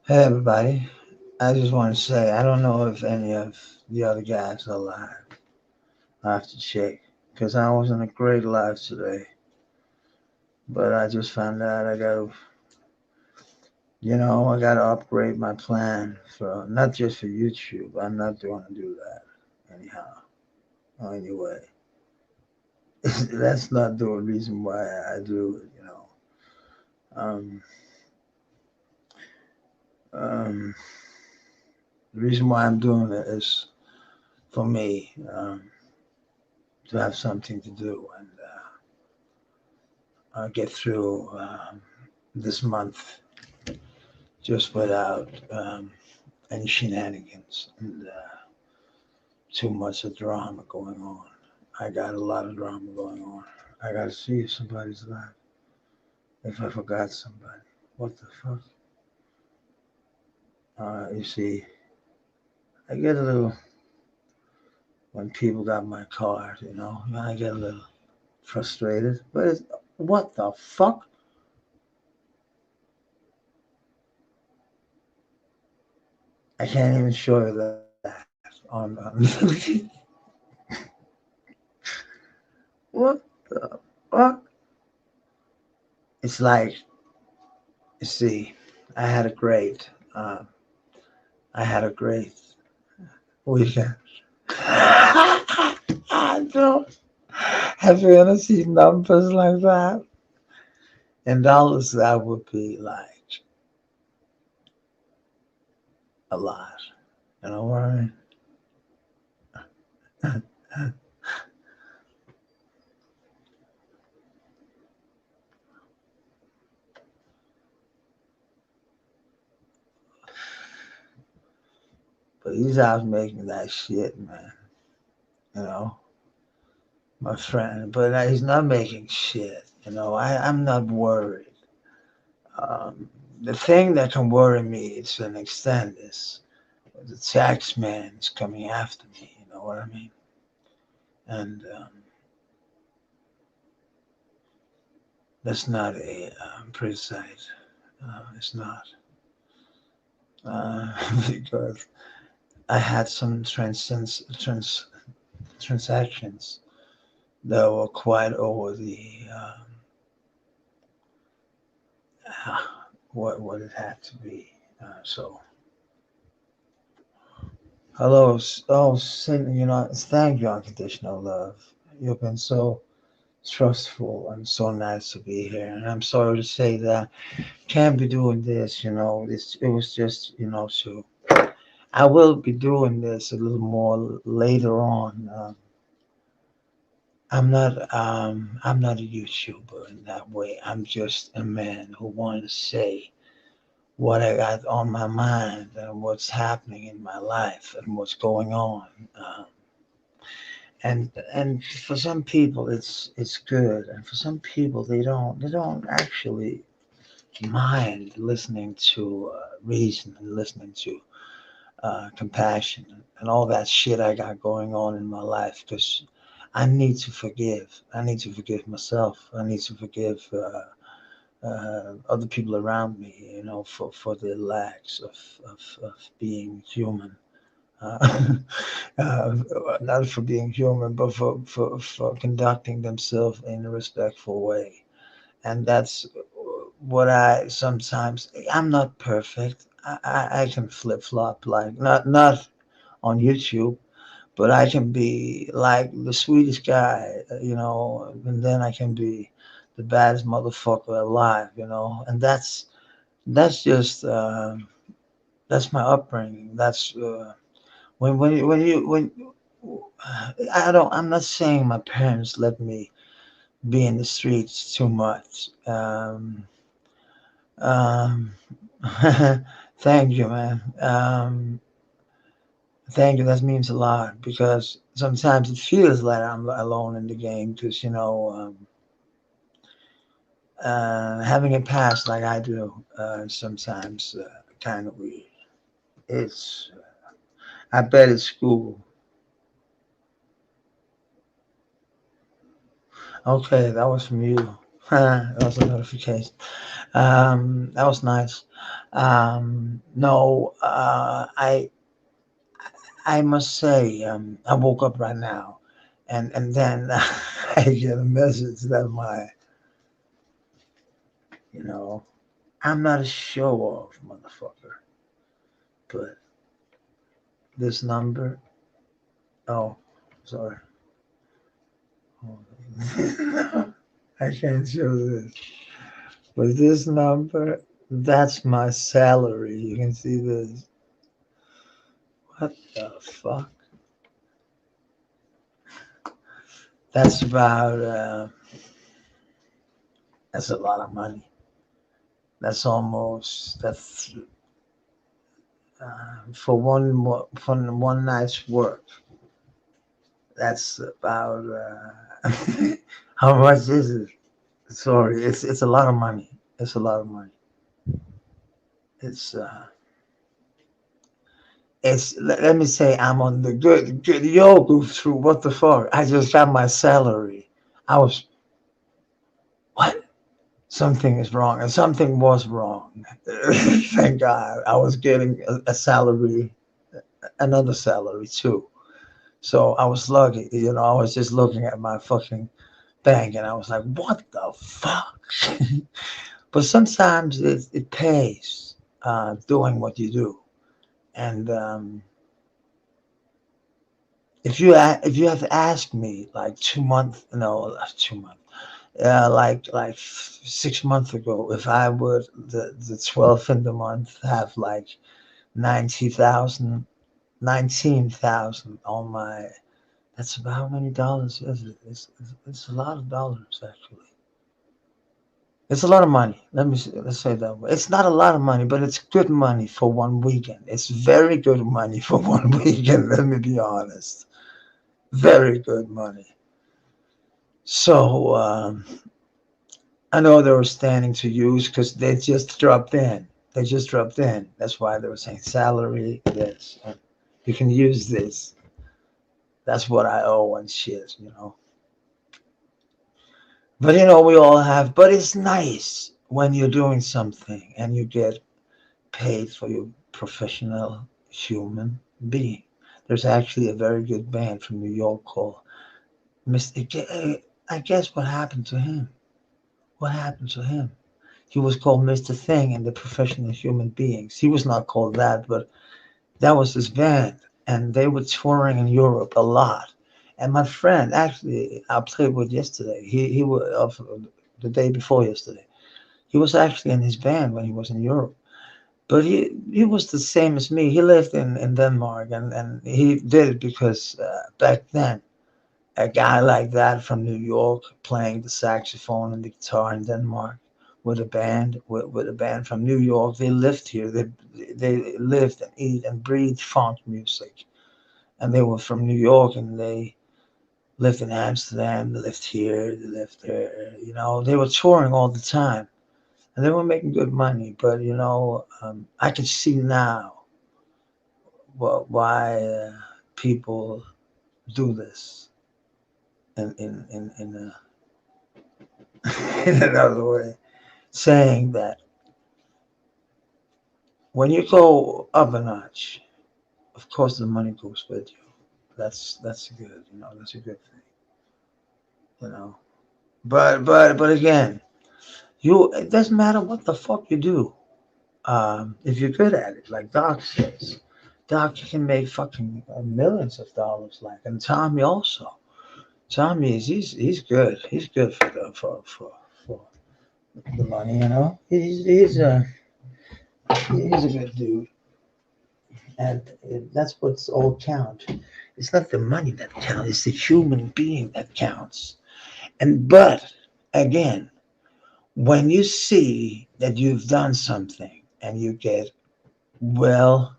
Hey everybody, I just want to say I don't know if any of the other guys are alive. I have to check because I was in a great live today, but I just found out I gotta upgrade my plan for not just for YouTube. I'm not going to do that anyhow. Or anyway, that's not the reason why I do it. Um, um, the reason why I'm doing it is for me to have something to do and get through this month just without any shenanigans and too much of drama going on. I got a lot of drama going on. I got to see if somebody's alive. If I forgot somebody, what the fuck? You see, I get a little when people got my card. I get a little frustrated. But what the fuck? I can't even show you that on. What the fuck? It's like, you see, I had a great, uh, I had a great weekend. I don't. Have you ever seen numbers like that? In dollars, that would be like a lot. You know what I mean? But he's out making that shit, man. You know, my friend. But he's not making shit. I'm not worried. Um, the thing that can worry me to an extent is the tax man is coming after me. You know what I mean? And that's not a pretty sight. It's not because I had some transactions that were quite over the what it had to be. So hello, thank you, unconditional love. You've been so trustful and so nice to be here. And I'm sorry to say that can't be doing this. It was just so I will be doing this a little more later on. I'm not a YouTuber in that way. I'm just a man who wanted to say what I got on my mind and what's happening in my life and what's going on. And for some people it's good, and for some people they don't actually mind listening to reason and listening to compassion and all that shit I got going on in my life because I need to forgive. I need to forgive myself. I need to forgive other people around me, for their lacks of being human. Uh, uh, Not for being human, but for conducting themselves in a respectful way. And that's what I'm not perfect. I can flip flop, like not on YouTube, but I can be like the sweetest guy, and then I can be the baddest motherfucker alive, and that's just that's my upbringing. That's when I'm not saying my parents let me be in the streets too much. Um, Thank you, man. Thank you. That means a lot because sometimes it feels like I'm alone in the game because having it passed like I do sometimes kind of weird. It's I bet it's school. Okay, that was from you. That was a notification. That was nice. No, I must say, I woke up right now, and then I get a message that you know, I'm not a show off motherfucker, but this number, oh, sorry, I can't show this, but this number, that's my salary. You can see this. What the fuck? That's about, that's a lot of money. That's for for one night's work. That's about how much is it? Sorry, it's a lot of money. It's a lot of money. It's let me say I'm on the good yo go through what the fuck? I just got my salary. I was what? Something is wrong, and something was wrong. Thank God, I was getting a salary, another salary too. So I was lucky, I was just looking at my fucking bank and I was like, what the fuck? But sometimes it pays doing what you do. And if you have asked me like 2 months, no, 2 months, like 6 months ago, if I would the 12th in the month have like 90,000, 19,000 on my. That's about how many dollars is it? It's a lot of dollars actually. It's a lot of money. Let's say that way. It's not a lot of money, but it's good money for one weekend. It's very good money for one weekend. Let me be honest. Very good money. So I know they were standing to use because they just dropped in. They just dropped in. That's why they were saying salary. This you can use this. That's what I owe and shit. But we all have. But it's nice when you're doing something and you get paid for your professional human being. There's actually a very good band from New York called Mr. I guess what happened to him? What happened to him? He was called Mr. Thing and the Professional Human Beings. He was not called that, but that was his band. And they were touring in Europe a lot. And my friend, actually, I played with yesterday. He was the day before yesterday. He was actually in his band when he was in Europe. But he was the same as me. He lived in Denmark, and he did it because back then a guy like that from New York playing the saxophone and the guitar in Denmark with a band from New York. They lived here. They lived and eat and breathed funk music, and they were from New York and they lived in Amsterdam. They lived here. They lived there. They were touring all the time and they were making good money. But I can see now why people do this in another way, saying that when you go up a notch, of course the money goes with you. That's good. That's a good thing. You know, but again, it doesn't matter what the fuck you do. If you're good at it, like Doc says, Doc can make fucking millions of dollars. Like, and Tommy also. Tommy is he's good. He's good for the money. He's a good dude, and that's what's all count. It's not the money that counts; it's the human being that counts. But again, when you see that you've done something and you get well,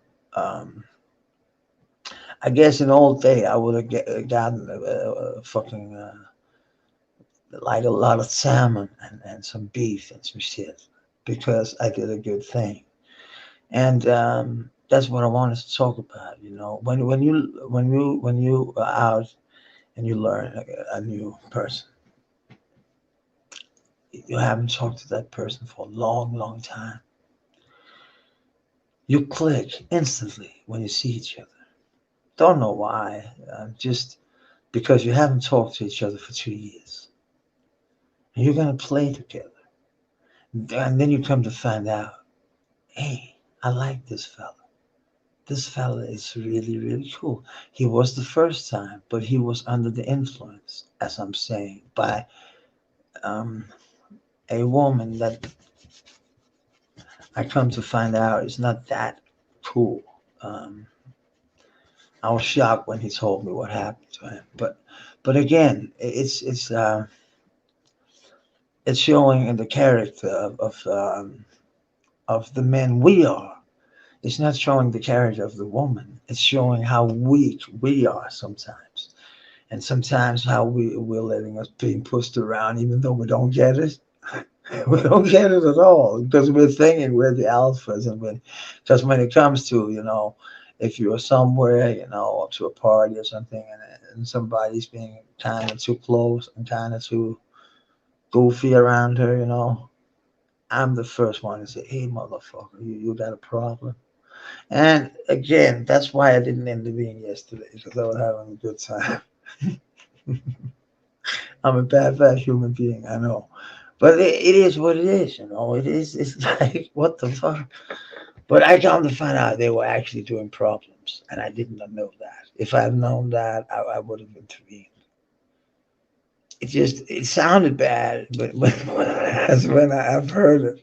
I guess in old day I would have gotten fucking like a lot of salmon and some beef and some shit because I did a good thing. And that's what I wanted to talk about. When you are out and you learn a new person, You haven't talked to that person for a long, long time. You click instantly when you see each other. Don't know why, just because you haven't talked to each other for 2 years. And you're gonna play together, and then you come to find out, hey, I like this fella. This fella is really, really cool. He was the first time, but he was under the influence, as I'm saying, by um, a woman that I come to find out is not that cool. Um, I was shocked when he told me what happened to him, but again, it's showing in the character of the men we are. It's not showing the character of the woman. It's showing how weak we are sometimes, and sometimes how we're letting us being pushed around, even though we don't get it. We don't get it at all because we're thinking we're the alphas, and because when it comes to if you're somewhere, up to a party or something, and somebody's being kind of too close and kind of too goofy around her, I'm the first one to say, "Hey, motherfucker, you got a problem." And again, that's why I didn't intervene yesterday because I was having a good time. I'm a bad human being, I know. But it is what it is, It is. It's like what the fuck. But I come to find out they were actually doing problems, and I did not know that. If I had known that, I would have intervened. It sounded bad, but as when I've heard it,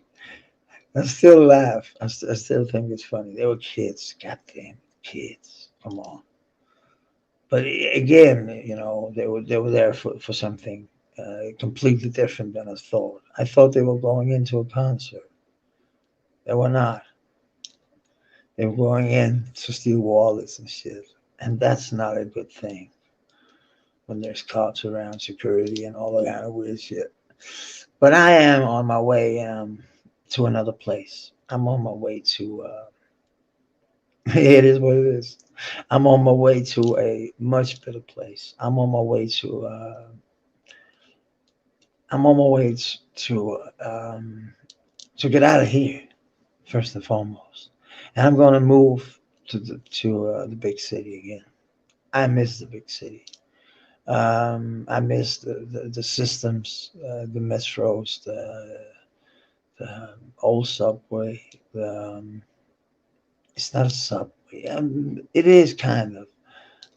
I still laugh. I still think it's funny. They were kids, goddamn kids. Come on. But again, they were there for something completely different than I thought. I thought they were going into a concert. They were not. They were going in to steal wallets and shit, and that's not a good thing when there's cops around, security, and all that kind of weird shit. But I am on my way to another place. I'm on my way to. It is what it is. I'm on my way to a much better place. I'm on my way to. I'm on my way to get out of here first and foremost, and I'm going to move to the big city again. I miss the big city. I miss the systems, the metros, the old subway. It's not a subway. It is kind of,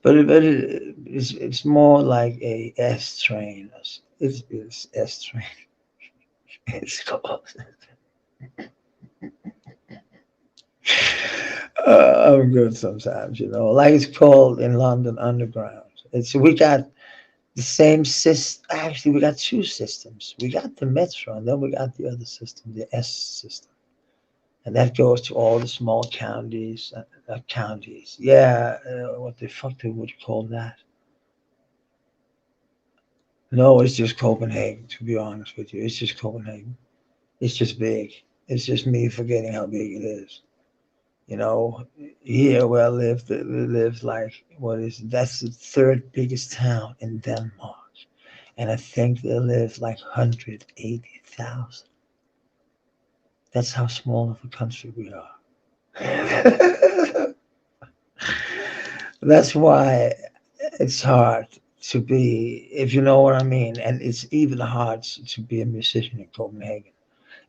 but it's more like a S train. It's S train. It's called. I'm good sometimes, Like it's called in London Underground. It's we got the same system. Actually, we got two systems. We got the metro, and then we got the other system, the S system, and that goes to all the small counties. Counties, yeah. What the fuck would you call that? No, it's just Copenhagen. To be honest with you, it's just Copenhagen. It's just big. It's just me forgetting how big it is. You know, Here where I live, lives like that's the third biggest town in Denmark, and I think there live like 180,000. That's how small of a country we are. That's why it's hard to be, if you know what I mean, and it's even hard to be a musician in Copenhagen.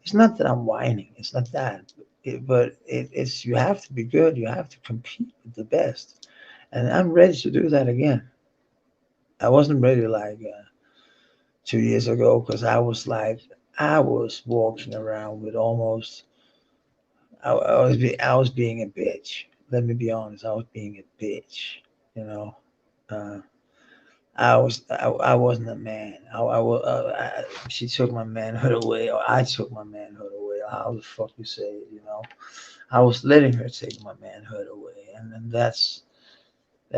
It's not that I'm whining. It's not that. It's you have to be good. You have to compete with the best, and I'm ready to do that again. I wasn't ready like 2 years ago because I was walking around with almost. I was being a bitch. Let me be honest. I was being a bitch. You know. Uh, I wasn't a man. She took my manhood away, or I took my manhood away. Or how the fuck you say it? I was letting her take my manhood away, and that's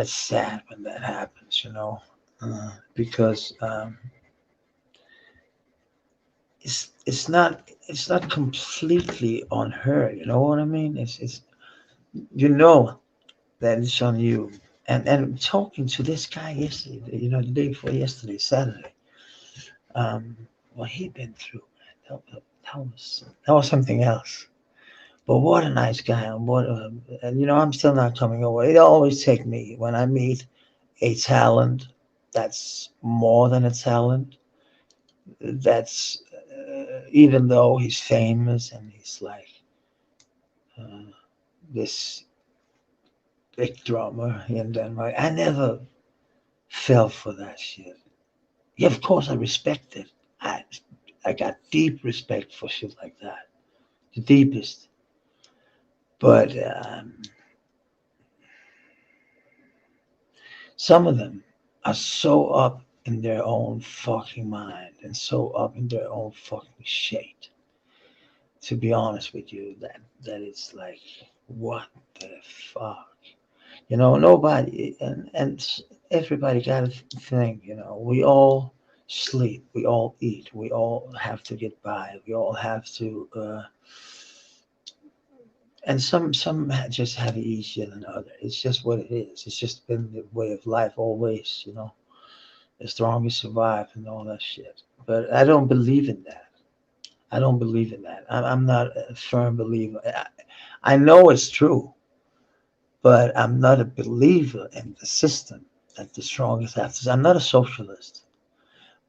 sad when that happens. Because it's not completely on her. You know what I mean? It's you know that it's on you. And talking to this guy yesterday, the day before yesterday, Saturday, um, what he'd been through. that was something else. But what a nice guy, and I'm still not coming over. It always take me when I meet a talent that's more than a talent. That's even though he's famous and he's like uh, this big drummer in Denmark. I never fell for that shit. Yeah, of course I respect it. I I got deep respect for shit like that, the deepest. But some of them are so up in their own fucking mind and so up in their own fucking shit. To be honest with you, that it's like, what the fuck? Nobody and everybody got a thing. We all sleep, we all eat, we all have to get by, we all have to. And some just have it easier than others. It's just what it is. It's just been the way of life always. The strongest survive and all that shit. But I don't believe in that. I don't believe in that. I'm not a firm believer. I know it's true, but I'm not a believer in the system that the strongest have to. I'm not a socialist,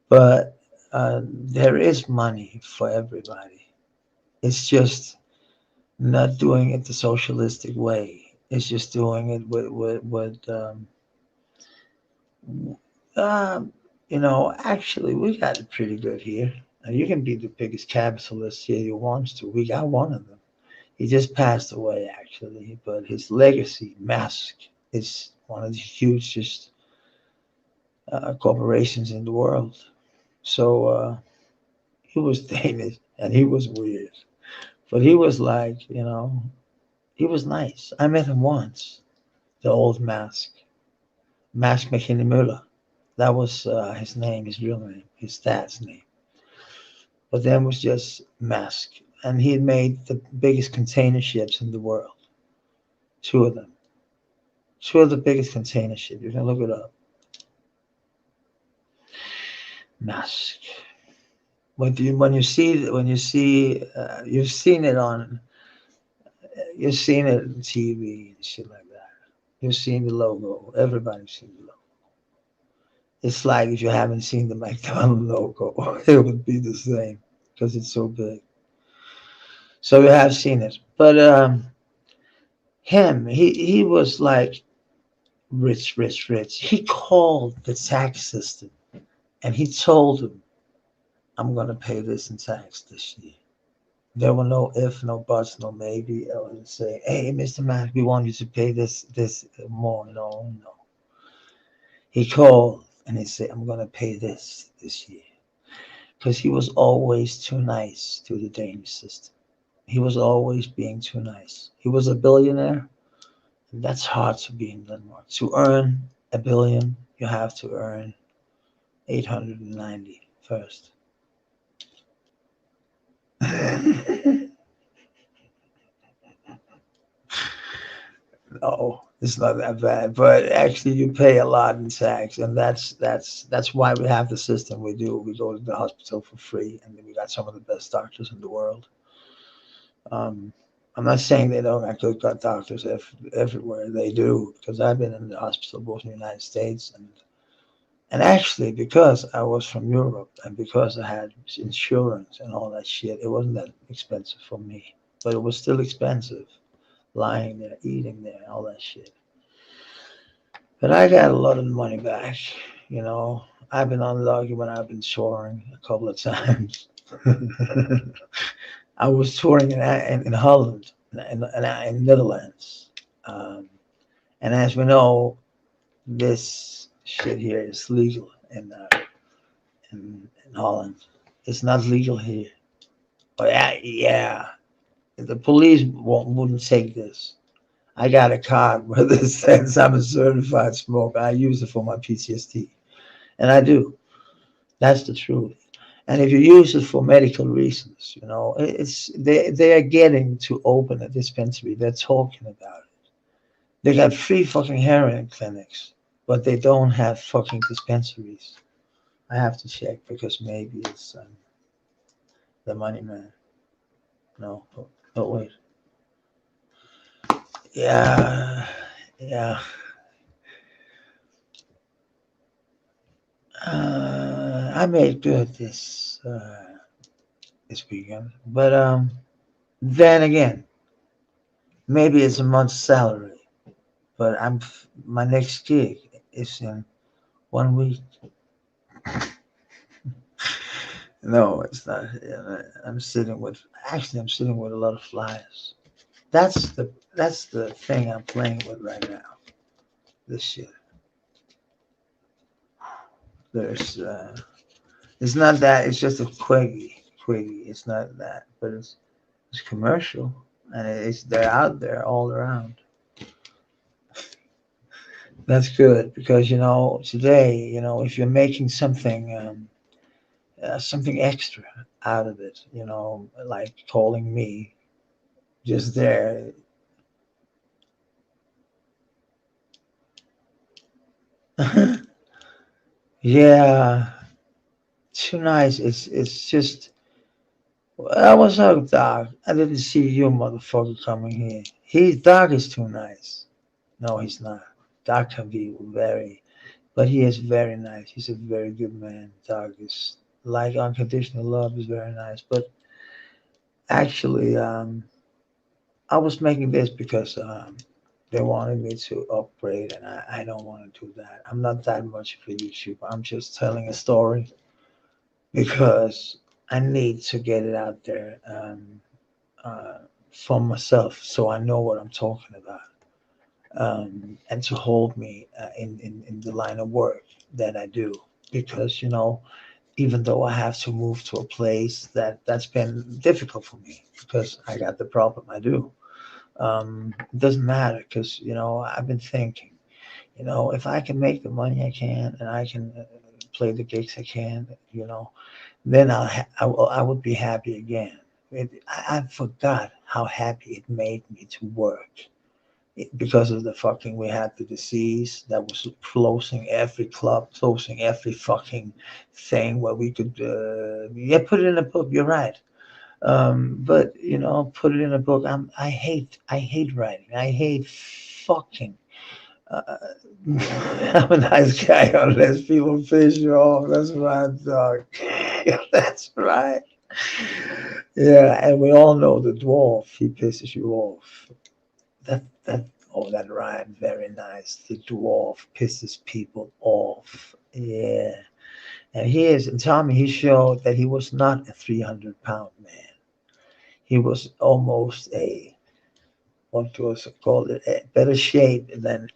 but there is money for everybody. It's just not doing it the socialistic way. It's just doing it um, actually, we got it pretty good here. And you can be the biggest capitalist here you want to. We got one of them. He just passed away, actually, but his legacy, Mask, is one of the hugest corporations in the world. So he was Danish and he was weird, but he was like, he was nice. I met him once, the old Mask McKinney Muller. That was his name, his real name, his dad's name. But then was just Mask. And he had made the biggest container ships in the world. Two of them. Two of the biggest container ships. You can look it up. Mask. You've seen it you've seen it on TV and shit like that. You've seen the logo. Everybody's seen the logo. It's like if you haven't seen the McDonald's logo, it would be the same because it's so big. So you have seen it, but he was like rich, rich, rich. He called the tax system and he told them, "I'm gonna pay this in tax this year." There were no if, no buts, no maybe. I would say, "Hey, Mr. Mack, we want you to pay this more." No, no. He called and he said, "I'm gonna pay this year," because he was always too nice to the Danish system. He was always being too nice. He was a billionaire. And that's hard to be in Denmark. To earn a billion, you have to earn 890 first. No, it's not that bad. But actually, you pay a lot in tax, and that's why we have the system we do. We go to the hospital for free, and we got some of the best doctors in the world. Um, I'm not saying they don't got good doctors everywhere. They do, because I've been in the hospital both in the United States and actually because I was from Europe and because I had insurance and all that shit, it wasn't that expensive for me, but it was still expensive lying there, eating there, all that shit. But I got a lot of money back. You know, I've been unlucky when I've been touring a couple of times. I was touring in Holland, in Netherlands. Um, and as we know, this shit here is legal in Holland. It's not legal here. But yeah, the police wouldn't take this. I got a card where it says I'm a certified smoker. I use it for my PTSD, and I do. That's the truth. And if you use it for medical reasons, it's they are getting to open a dispensary. They're talking about it. They got free fucking heroin clinics, but they don't have fucking dispensaries. I have to check because maybe The Money Man. No, oh wait. Yeah, yeah. I made good this weekend, but then again, maybe it's a month's salary. But my next gig is in 1 week. No, it's not. Yeah, I'm sitting with a lot of flyers. That's the thing I'm playing with right now. This shit. There's it's not that. It's just a quiggy. It's not that, but it's commercial, and they're out there all around. That's good because today if you're making something extra out of it, like calling me just there. Yeah, too nice. It's just what's up, Doc? I didn't see you, motherfucker, coming here. Doc is too nice. No, he's not. Doc can be but he is very nice. He's a very good man. Doc is like unconditional love is very nice. But actually, I was making this because they wanted me to upgrade, and I don't want to do that. I'm not that much of a YouTuber. I'm just telling a story because I need to get it out there uh, for myself so I know what I'm talking about. And to hold me in the line of work that I do. Because, even though I have to move to a place that's been difficult for me because I got the problem I do. It doesn't matter because, I've been thinking, if I can make the money I can and I can play the gigs I can, then I would be happy again. I forgot how happy it made me to work because of the fucking we had the disease that was closing every club, closing every fucking thing where we could yeah, put it in a book. You're right. But put it in a book. I hate writing. I hate fucking. Uh, I'm a nice guy unless people piss you off. That's right, dog. That's right. Yeah, and we all know the dwarf. He pisses you off. That rhyme, very nice. The dwarf pisses people off. Yeah, and Tommy, he showed that he was not a 300-pound man. He was almost what was called it, a better shape than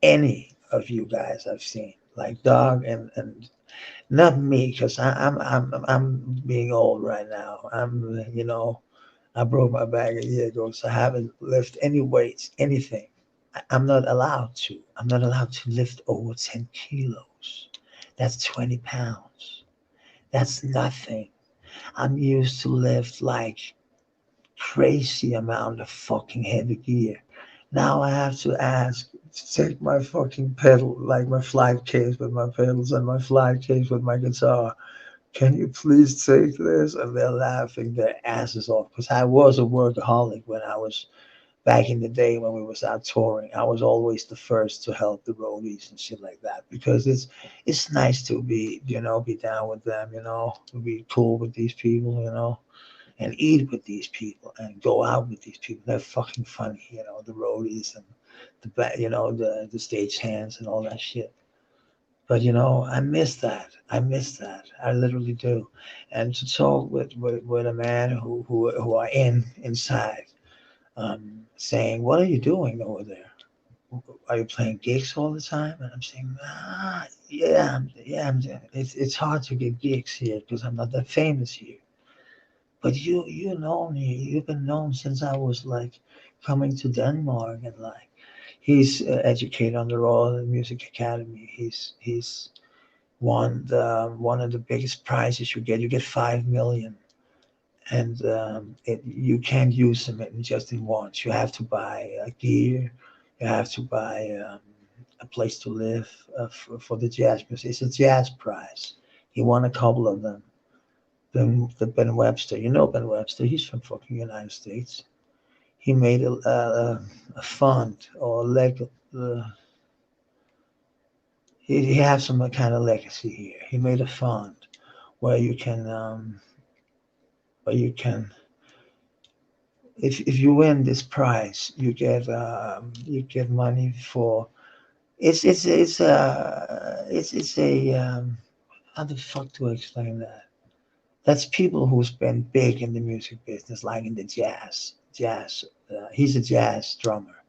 any of you guys I've seen. Like Dog and not me, because I'm being old right now. I broke my back a year ago, so I haven't lifted any weights, anything. I'm not allowed to. I'm not allowed to lift over 10 kilos. That's 20 pounds. That's nothing. I'm used to lift like crazy amount of fucking heavy gear. Now I have to ask to take my fucking pedal, like my flight case with my pedals and my flight case with my guitar. Can you please take this? And they're laughing their asses off because I was a workaholic when I was back in the day when we was out touring. I was always the first to help the roadies and shit like that because it's nice to be down with them, to be cool with these people, and eat with these people and go out with these people. They're fucking funny, the roadies and the stage hands and all that shit. But I miss that. I miss that. I literally do. And to talk with a man who are inside, saying, "What are you doing over there? Are you playing gigs all the time?" And I'm saying, yeah, yeah. It's hard to get gigs here because I'm not that famous here. But you know me. You've been known since I was like coming to Denmark and like he's educated on the Royal Music Academy. He's won one of the biggest prizes you get. You get 5 million, and you can't use them just in once. You have to buy gear. You have to buy a place to live for the jazz music. It's a jazz prize. He won a couple of them Ben Webster. You know Ben Webster. He's from fucking United States. He made a fund or like he has some kind of legacy here. He made a fund where you can where you can if you win this prize, you get money for it's a how the fuck do I explain that? That's people who's been big in the music business, like in the jazz. He's a jazz drummer,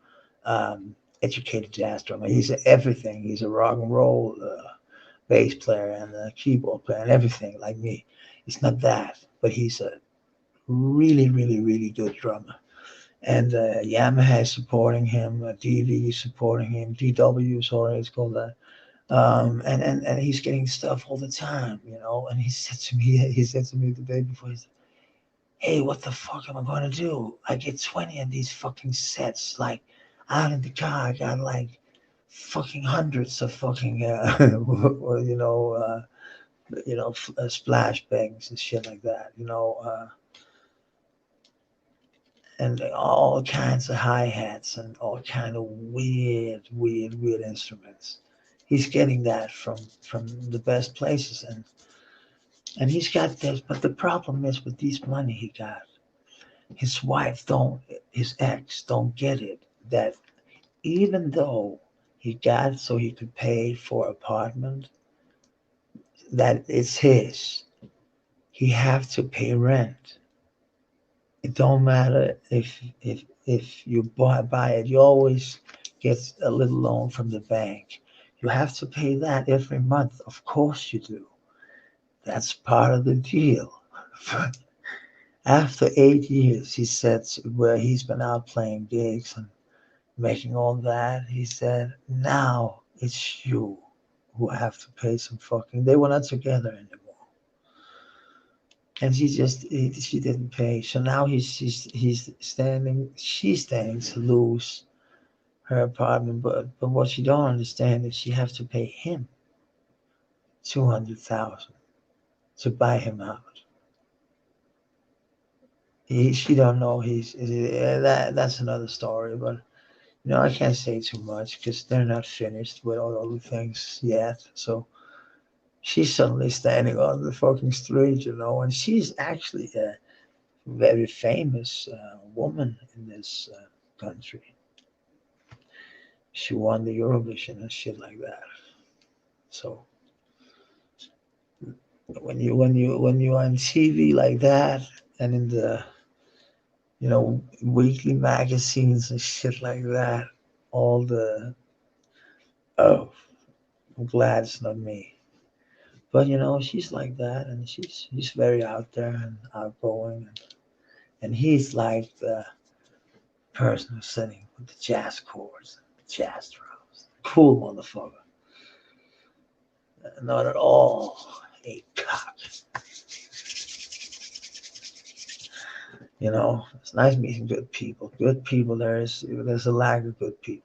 educated jazz drummer. He's everything. He's a rock and roll bass player and a keyboard player and everything like me. He's not that, but he's a really, really, really good drummer. And Yamaha is supporting him, DV is supporting him, DW, sorry, it's called that. And he's getting stuff all the time, you know. And he said to me the day before, he said, "Hey, what the fuck am I gonna do? I get 20 of these fucking sets, like out in the car. I got like fucking hundreds of fucking, splash bangs and shit like that, and all kinds of hi hats and all kind of weird instruments. He's getting that from the best places, and he's got this. But the problem is with this money he got, his wife don't, his ex don't get it that even though he got so he could pay for apartment that it's his, he have to pay rent. It don't matter if you buy it, you always get a little loan from the bank. You have to pay that every month. Of course you do. That's part of the deal. After 8 years, he said, where he's been out playing gigs and making all that, he said, now it's you who have to pay some fucking. They were not together anymore, and she didn't pay. So now he's standing. She's standing to lose her apartment, but what she don't understand is she has to pay him 200,000 to buy him out. She don't know that's another story, but I can't say too much because they're not finished with all the things yet. So she's suddenly standing on the fucking street, and she's actually a very famous woman in this country. She won the Eurovision and shit like that. So when you on TV like that and in the weekly magazines and shit like that, all the oh, I'm glad it's not me. But she's like that, and she's very out there and outgoing, and he's like the person who's sitting with the jazz chords, jazz drums. Cool motherfucker. Not at all a cock. It's nice meeting good people. Good people. There's a lack of good people.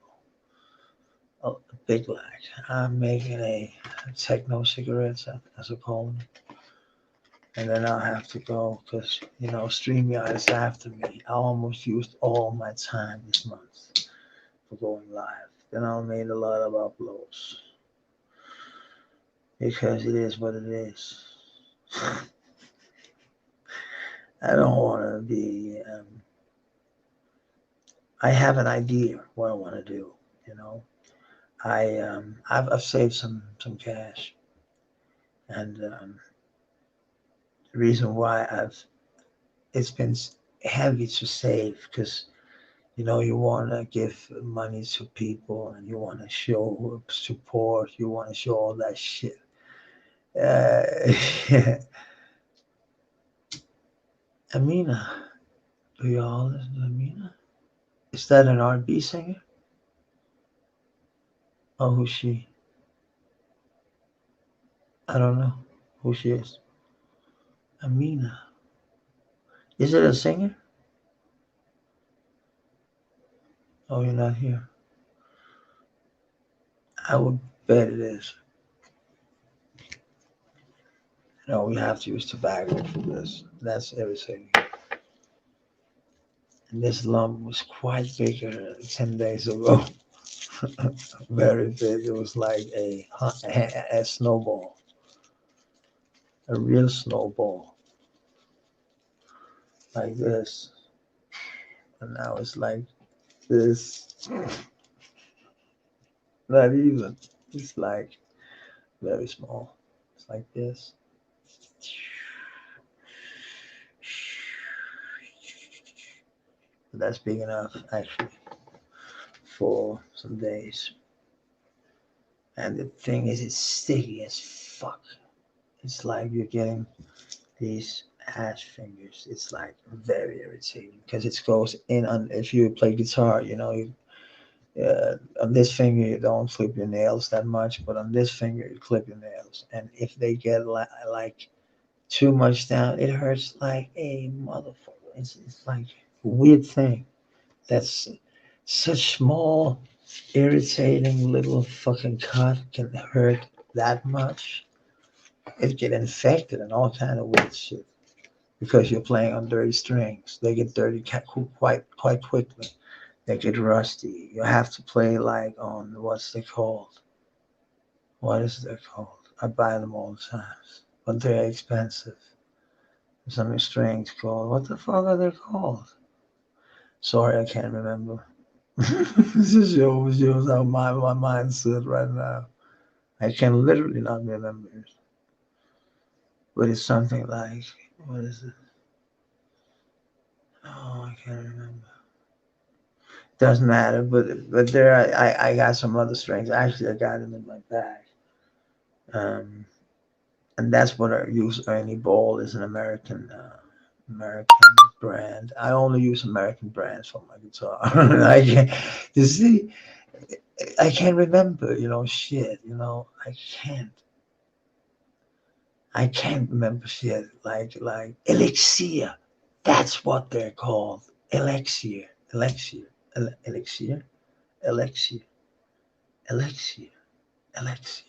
A big lack. I'm making a techno cigarettes, as I call them, and then I'll have to go because StreamYard is after me. I almost used all my time this month for going live. Then I made a lot of uploads because it is what it is. I don't want to be. I have an idea what I want to do. You know, I've saved some cash, and the reason why it's been heavy to save because you want to give money to people and you want to show support. You want to show all that shit. Yeah. Amina, do y'all listen to Amina? Is that an R&B singer? Oh, who's she? I don't know who she is. Amina. Is it a singer? Oh, you're not here. I would bet it is. No, we have to use tobacco for this. That's irritating. And this lump was quite bigger 10 days ago. Very big. It was like a snowball, a real snowball, like this. And now it's like this. Not even. It's like very small. It's like this. That's big enough, actually, for some days. And the thing is, it's sticky as fuck. It's like you're getting these ash fingers. It's like very irritating because it goes in on. If you play guitar, on this finger you don't clip your nails that much, but on this finger you clip your nails, and if they get like too much down, it hurts like a motherfucker. It's like a weird thing. That's such small, irritating little fucking cut can hurt that much. It get infected and all kind of weird shit because you're playing on dirty strings. They get dirty quite quickly. They get rusty. You have to play like on what's they called? What is they called? I buy them all the time, but they're expensive. Something strings called. What the fuck are they called? Sorry, I can't remember. This just shows how my mindset right now. I can literally not remember it. But it's something like, what is it? Oh, I can't remember. Doesn't matter, but there I got some other strings. Actually, I got them in my bag. Um, and that's what I use. Ernie Ball is an American brand. I only use American brands for my guitar. I can't, you see, I can't remember. Shit. I can't remember shit like elixir. That's what they're called. Elixir, elixir, elixir, elixir, elixir, elixir,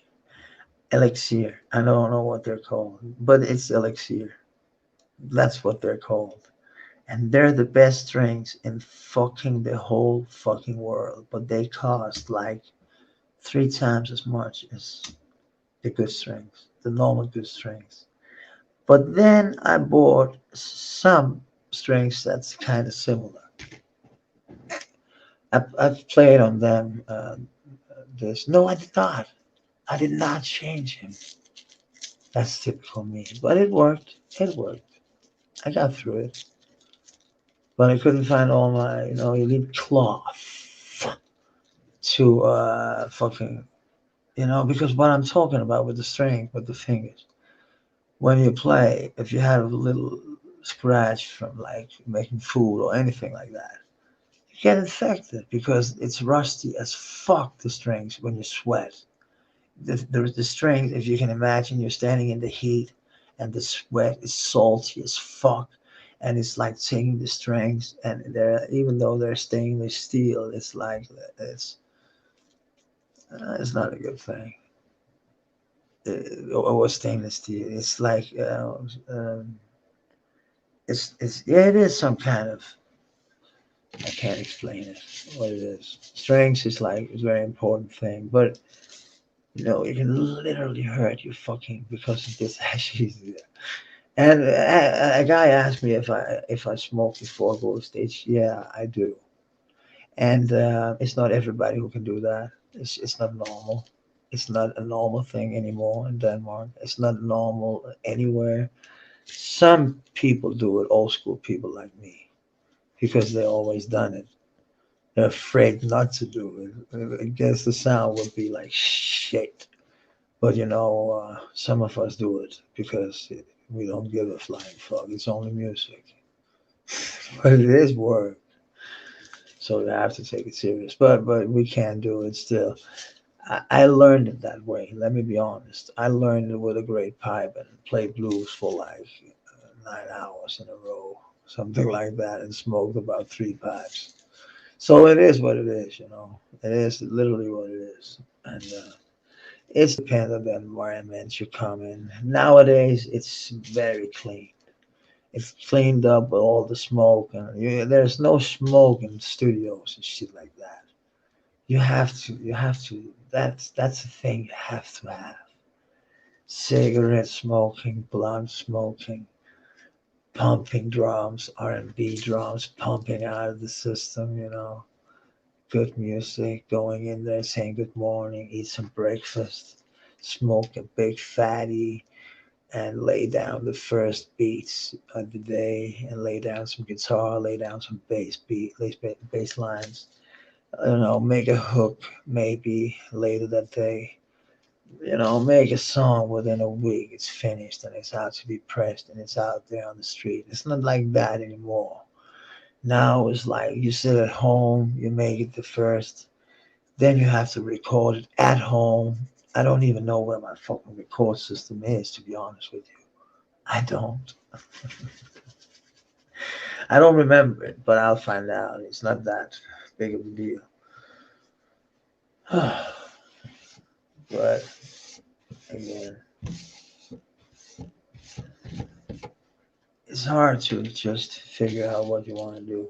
elixir. I don't know what they're called, but it's elixir. That's what they're called. And they're the best strings in fucking the whole fucking world, but they cost like 3 times as much as the good strings, the normal good strings. But then I bought some strings that's kind of similar. I've played on them. This no, I did not. I did not change him. That's typical me. But it worked. It worked. I got through it. But I couldn't find all my. You need cloth to fucking. Because what I'm talking about with the string, with the fingers, when you play, if you have a little scratch from like making food or anything like that, you get infected because it's rusty as fuck, the strings, when you sweat. The strings, if you can imagine, you're standing in the heat and the sweat is salty as fuck. And it's like taking the strings, and they're even though they're stainless steel, it's like it's not a good thing. Or stainless steel. It's like it's yeah, it is some kind of. I can't explain it. What it is. Strength is like a very important thing, but it can literally hurt you fucking because of this ashes. And a guy asked me if I smoke before I go to stage. Yeah, I do. And it's not everybody who can do that. It's not normal. It's not a normal thing anymore in Denmark. It's not normal anywhere. Some people do it, old school people like me, because they always done it. They're afraid not to do it. I guess the sound would be like shit. But some of us do it because we don't give a flying fuck. It's only music. But it is work. So you have to take it serious. But we can do it still. I learned it that way. Let me be honest. I learned it with a great pipe and play blues for like 9 hours in a row, something like that, and smoked about 3 packs. So it is what it is. It is literally what it is. And It's depends on the environment you come in. Nowadays, it's very clean. It's cleaned up with all the smoke, and there's no smoke in studios and shit like that. You have to. That's the thing you have to have. Cigarette smoking, blunt smoking, pumping drums, R&B drums pumping out of the system. Good music, going in there saying good morning, eat some breakfast, smoke a big fatty, and lay down the first beats of the day, and lay down some guitar, lay down some bass lines. Make a hook maybe later that day. Make a song within a week. It's finished and it's out to be pressed and it's out there on the street. It's not like that anymore. Now it's like you sit at home, you make it the first, then you have to record it at home. I don't even know where my fucking record system is, to be honest with you. I don't. I don't remember it, but I'll find out. It's not that big of a deal. But again, it's hard to just figure out what you want to do.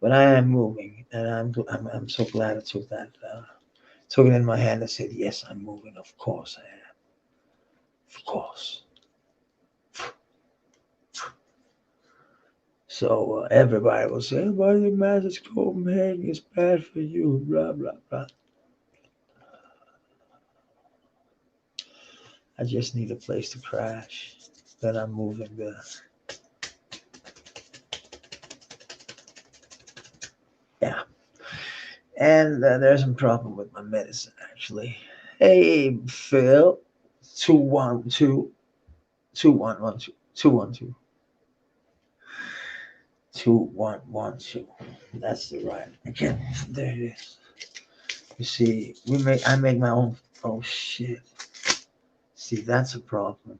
But I am moving, and I'm so glad I took that. Took it in my hand and said, "Yes, I'm moving. Of course I am. Of course." So everybody will say, "Why you mad at Copenhagen? It's bad for you." Blah blah blah. I just need a place to crash. Then I'm moving there. Yeah. And there's some problem with my medicine actually. Hey Phil, 212 212 2112. That's the right. Again, there it is. You see, I make my own. Oh shit. See, that's a problem.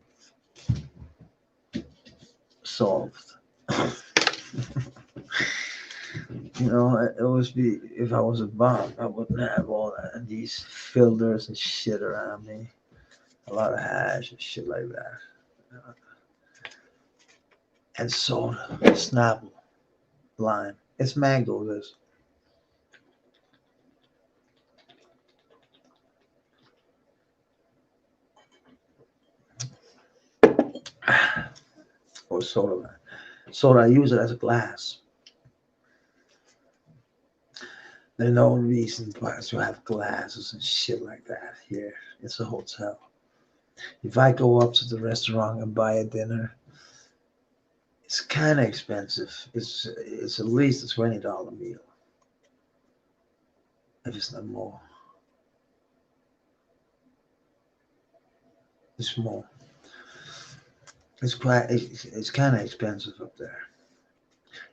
Solved. It would be if I was a bomb, I wouldn't have all these filters and shit around me. A lot of hash and shit like that. And soda, Snapple, lime. It's mango, this. Or soda lime. Soda, I use it as a glass. There's no reason for us to have glasses and shit like that here. It's a hotel. If I go up to the restaurant and buy a dinner, it's kind of expensive. It's at least a $20 meal, if it's not more. It's more. It's kind of expensive up there,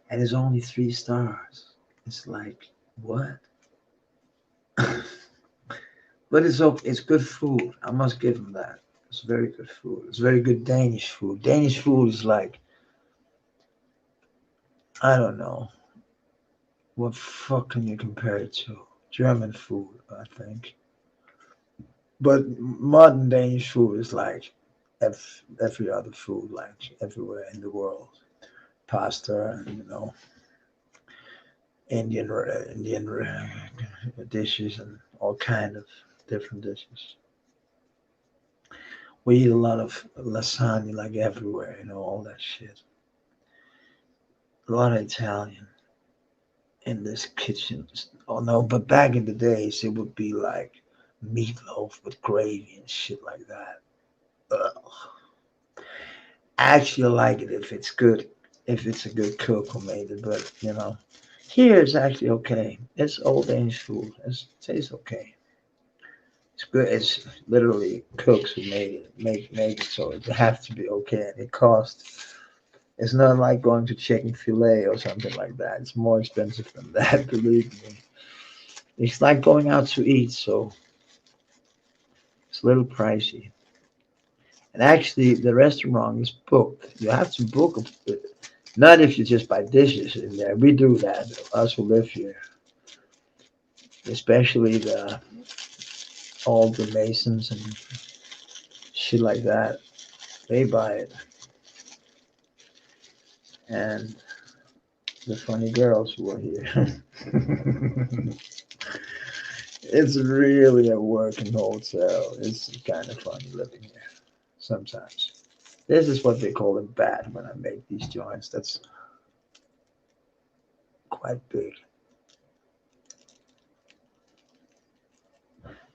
and it's only 3 stars. It's like what? But it's good food. I must give them that. It's very good food. It's very good Danish food. Danish food is like, I don't know. What fuck can you compare it to? German food, I think. But modern Danish food is like every other food, like everywhere in the world. Pasta, and Indian dishes and all kind of different dishes. We eat a lot of lasagna like everywhere, all that shit. A lot of Italian in this kitchen. Oh no, but back in the days it would be like meatloaf with gravy and shit like that. Ugh. I actually like it if it's good, if it's a good cook who made it, but here it's actually okay. It's old Danish food. It tastes okay. It's good. It's literally cooks who made it, make it, so it have to be okay. And it costs. It's not like going to chicken fillet or something like that. It's more expensive than that, believe me. It's like going out to eat, so it's a little pricey. And actually, the restaurant is booked. You have to book it. Not if you just buy dishes in there. We do that, us who live here. Especially all the Masons and shit like that. They buy it, and the funny girls who are here. It's really a working hotel. It's kind of funny living here sometimes. This is what they call a bat when I make these joints. That's quite big.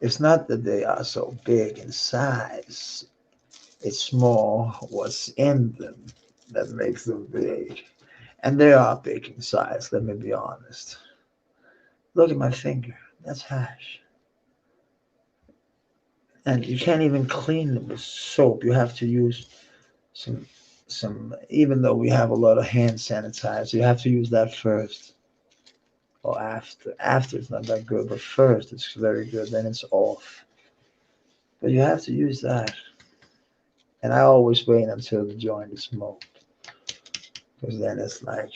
It's not that they are so big in size. It's more what's in them that makes them big. And they are big in size, let me be honest. Look at my finger. That's hash. And you can't even clean them with soap. You have to use some even though we have a lot of hand sanitizer, you have to use that first or after. After it's not that good, but first it's very good. Then it's off. But you have to use that. And I always wait until the joint is smoked. Because then it's like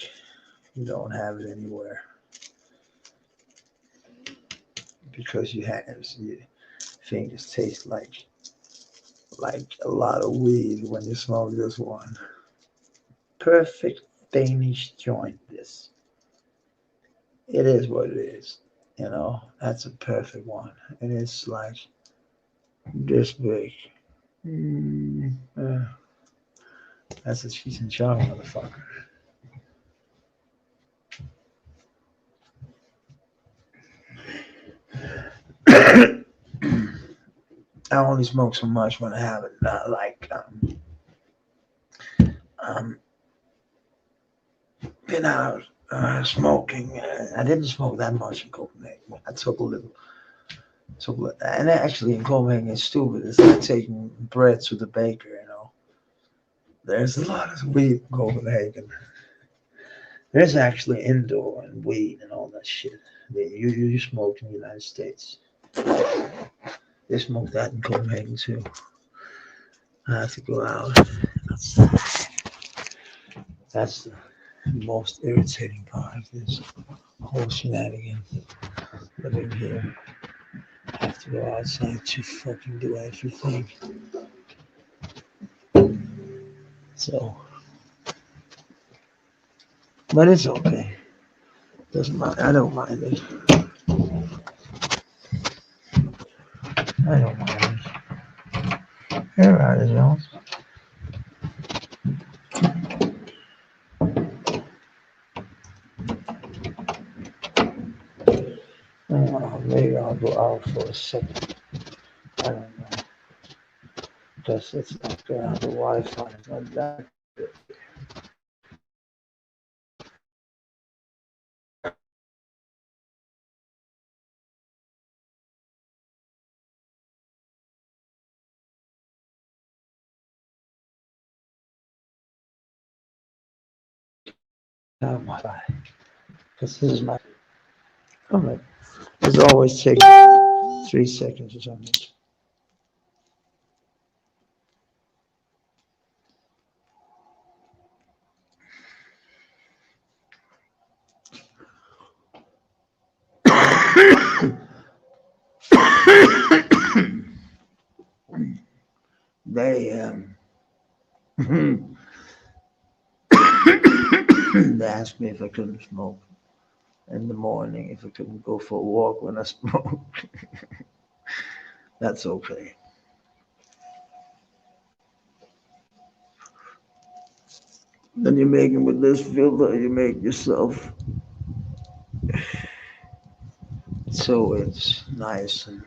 you don't have it anywhere. Because your fingers taste like a lot of weed when you smoke this one. Perfect Danish joint. This it is what it is. That's a perfect one, and it's like this big. Yeah. That's a cheese and chong, motherfucker. I only smoke so much when I have it. Um, been out smoking. I didn't smoke that much in Copenhagen. I took a little. And actually in Copenhagen, it's stupid. It's like taking bread to the baker. There's a lot of weed in Copenhagen. There's actually indoor and weed and all that shit. You smoke in the United States. They smoke that in Copenhagen too. I have to go out. That's the most irritating part of this whole shenanigan living here. I have to go outside to fucking do everything. So, but it's okay. Doesn't mind. I don't mind it. I don't mind it. All right, Jones. Maybe I'll go out for a second. I don't know. Because it's not good. The Wi-Fi is not that good. Have Wi-Fi. Because this is my. All right. It's always takes 3 seconds or something. They they asked me if I couldn't smoke in the morning, if I couldn't go for a walk when I smoke. That's okay. Then you make it with this filter, you make yourself so it's nice and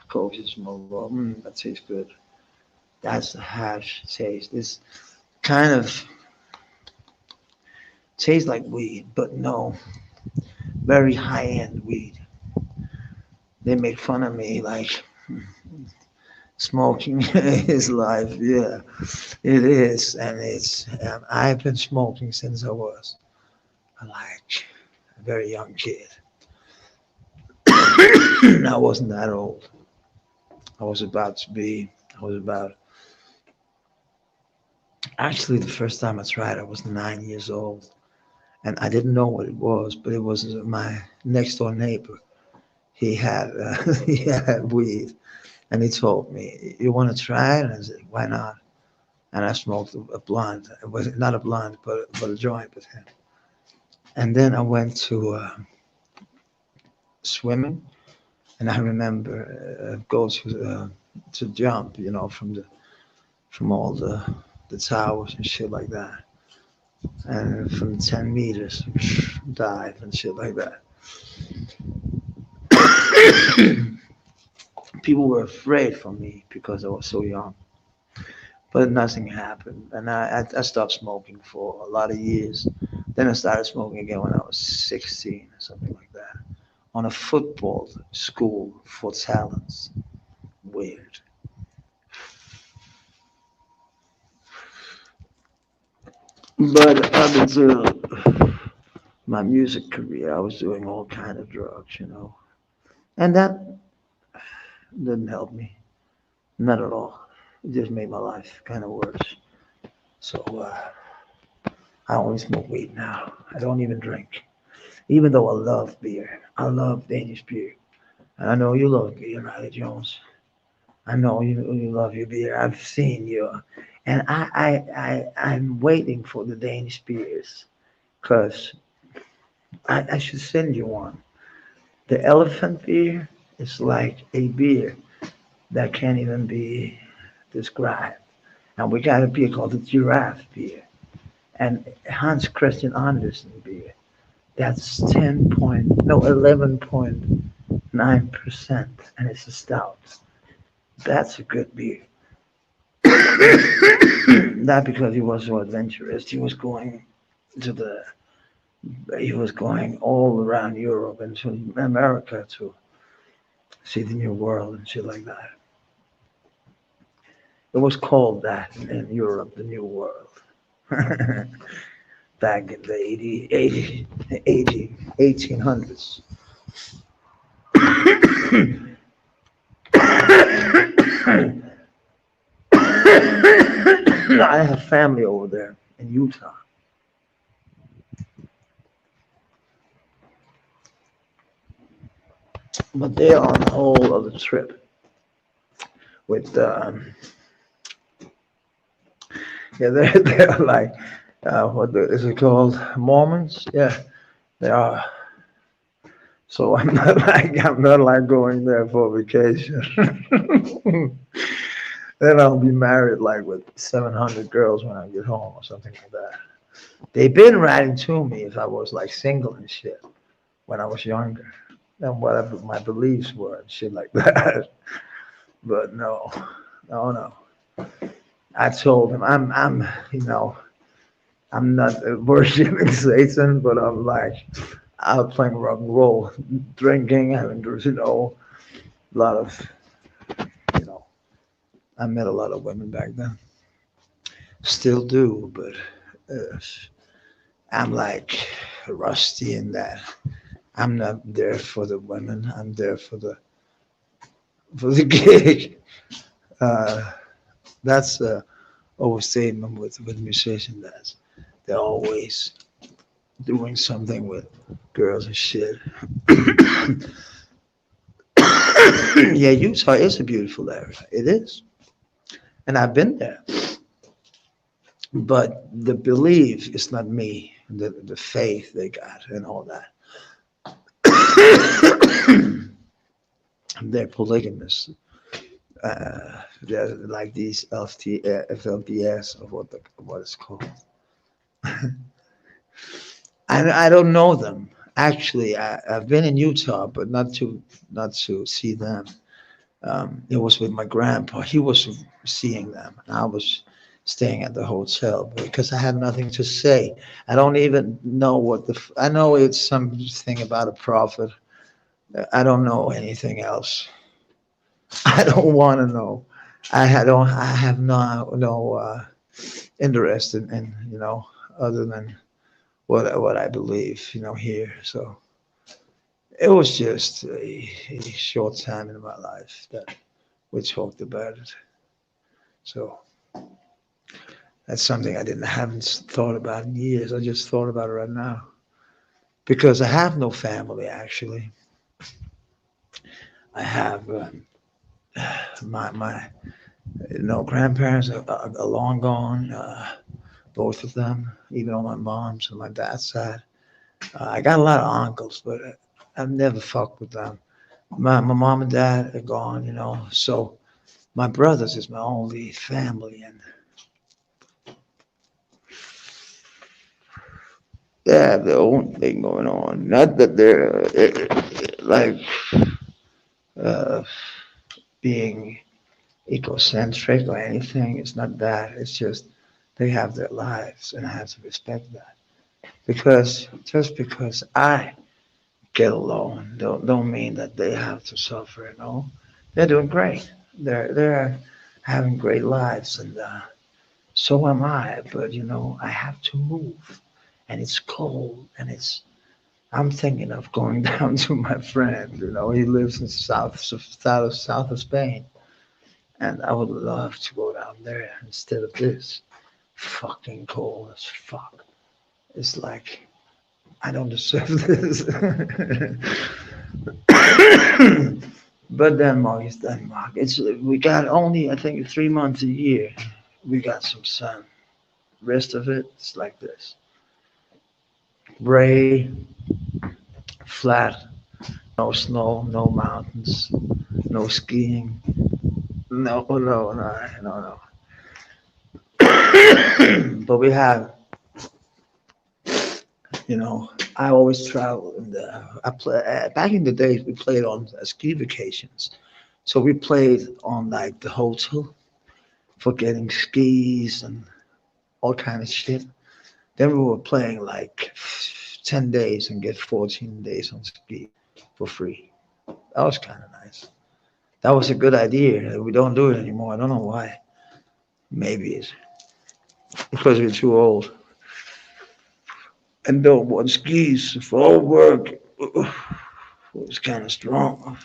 cozy smoke. That tastes good. That's the hash taste. This kind of tastes like weed, but no, very high end weed. They make fun of me like smoking is life. Yeah, it is, and it's. I've been smoking since I was like a very young kid. I wasn't that old. I was about to be. I was about. Actually, the first time I tried, I was 9 years old, and I didn't know what it was, but it was my next door neighbor. he had weed, and he told me, "You want to try it?" And I said, "Why not?" And I smoked a blunt. It was not a blunt, but a joint with him. And then I went to swimming, and I remember go to jump, from from all the towers and shit like that, and from 10 meters dive and shit like that. People were afraid for me because I was so young, but nothing happened, and I stopped smoking for a lot of years. Then I started smoking again when I was 16 or something like that on a football school for talents. Weird. But up until my music career, I was doing all kind of drugs, and that didn't help me, not at all. It just made my life kind of worse. So I only smoke weed now. I don't even drink, even though I love beer. I love Danish beer, and I know you love beer, Riley Jones. I know you love your beer. I've seen you, and I'm waiting for the Danish beers because I should send you one. The elephant beer is like a beer that can't even be described. And we got a beer called the giraffe beer and Hans Christian Andersen beer. That's 10 point, no, 11.9%, and it's a stout. That's a good beer. Not because he was so adventurous. To the, he was going all around Europe and to America to see the new world and shit like that. It was called that in Europe, the New World. Back in the 1800s. I have family over there in Utah. But they're on a whole other trip with, yeah, they're like, is it called? Mormons? Yeah, they are. So I'm not like going there for vacation. Then I'll be married like with 700 girls when I get home or something like that. They've been writing to me if I was like single and shit when I was younger and whatever my beliefs were and shit like that. But no, no, no. I told him I'm not worshiping Satan, but I'm like I'm playing rock and roll, drinking, having a lot of you know. I met a lot of women back then, still do, but uh, I'm like rusty in that. I'm not there for the women. I'm there for the gig. Uh, that's a overstatement with musicians. That's they're always doing something with girls and shit. Yeah, Utah is a beautiful area. It is, and I've been there. But the belief is not me. The faith they got and all that. They're polygamous. They're like these FLDS or what it's called. I don't know them. Actually, I've been in Utah, but not to see them. It was with my grandpa. He was seeing them, and I was staying at the hotel because I had nothing to say. I don't even know I know it's something about a prophet. I don't know anything else. I don't want to know. Don't. I have no interest in other than what I believe here. So it was just a short time in my life that we talked about it. So that's something haven't thought about in years. I just thought about it right now because I have no family actually. I have my grandparents are long gone, both of them, even on my mom's and my dad's side. I got a lot of uncles, but I've never fucked with them. My mom and dad are gone, so my brothers is my only family, and they have their own thing going on. Not that they're like uh, being egocentric or anything. It's not that. It's just they have their lives, and I have to respect that. Because just because I get along don't mean that they have to suffer. They're doing great. They're having great lives, and so am I. But I have to move, and it's cold, and it's. I'm thinking of going down to my friend. He lives in south of Spain, and I would love to go down there instead of this fucking cold as fuck. It's like I don't deserve this. But Denmark is Denmark. We got only I think 3 months a year. We got some sun. Rest of it, it's like this: gray, flat, no snow, no mountains, no skiing. No, no, no, no, no. But we have, I always travel, and I play. Back in the days, we played on ski vacations. So we played on like the hotel for getting skis and all kind of shit. Then we were playing like 10 days and get 14 days on ski for free. That was kind of nice. That was a good idea. We don't do it anymore. I don't know why. Maybe it's because we're too old and don't want skis for all work. It's kind of strong.